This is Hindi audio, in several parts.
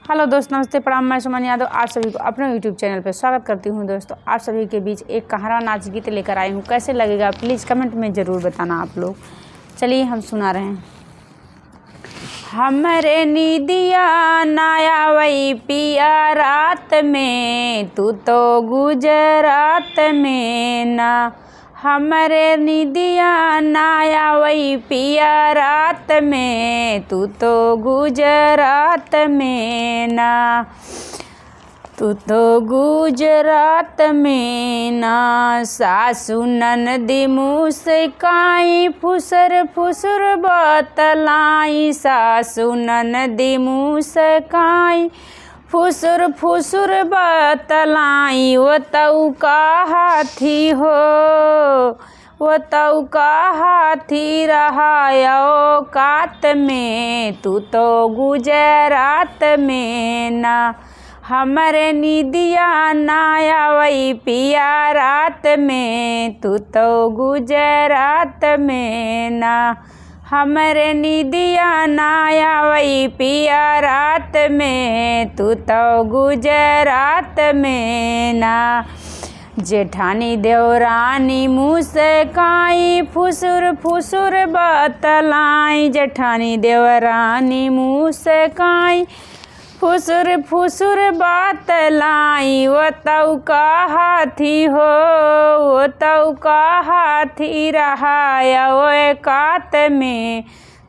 हेलो दोस्तों, नमस्ते, प्रणाम। मैं सुमन यादव आप सभी को अपने यूट्यूब चैनल पर स्वागत करती हूं। दोस्तों, आप सभी के बीच एक कहारा नाच गीत लेकर आई हूं। कैसे लगेगा प्लीज़ कमेंट में ज़रूर बताना आप लोग। चलिए हम सुना रहे हैं। हमरे नीदिया नाया वही पिया रात में, तू तो गुजरात में ना। हमरे नीदिया नाया वही पिया रात में, तू तो गुजरात में ना। तू तो गुजरात में ना। सासु ननदी मुस्काई फुसर फुसर बतलाई, सासु ननदी मुस्काई फुसुर फुसुर बतलाई। वो तऊ का हाथी हो, वो तऊ का हाथी रहा औकात में, तू तो गुजरात में ना। हमरे नीदिया नाया वही पिया रात में, तू तो गुजरात में ना। हमरे नीदिया नाया वही पिया रात में, तू तो गुजरात में ना। जेठानी देवरानी मुस्काई फुसुर फुसुर बतलाई, जेठानी देवरानी मुस्काई फुसुर फुसुर बतलाई। वो तऊ का हाथी हो, वो तऊ का हाथी रहा औकात में,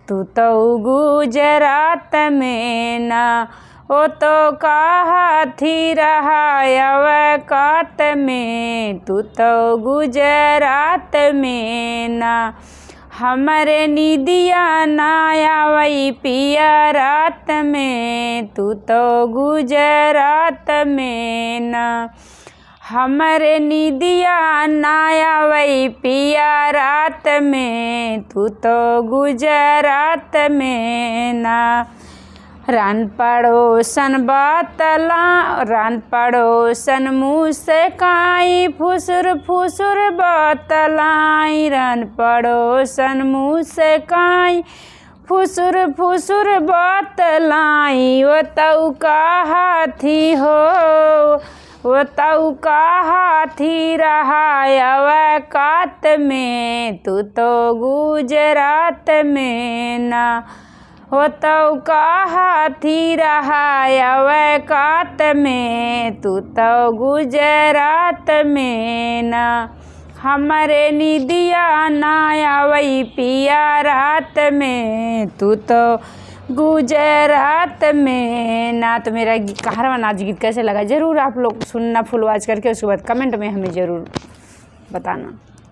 तू तो गुजरात में ना। वो तो का हाथी रहा औकात में, तू तो गुजरात में ना। हमरे नीदिया नाया वही पिया रात में, तू तो गुजरात में ना। हमरे नीदिया नाया वही पिया रात में, तू तो गुजरात में ना। रान पड़ोसन बतला, रान पड़ोसन मुस्काई फुसुर फुसुर बतलाई, रान पड़ोसन मुस्काई फुसुर फुसुर बतलाई। वो तऊ का हाथी हो, वो तऊ का हाथी रहा औकात में, तू तो गुजरात में ना। वो तऊ का हाथी रहा औकात में, तू तो गुजरात में ना। हमरे नीदिया नाया वही पिया रात में, तू तो गुजरात में ना। तो मेरा कहारवा नाच गीत कैसे लगा ज़रूर आप लोग सुनना फुल वॉच करके, उसके बाद कमेंट में हमें ज़रूर बताना।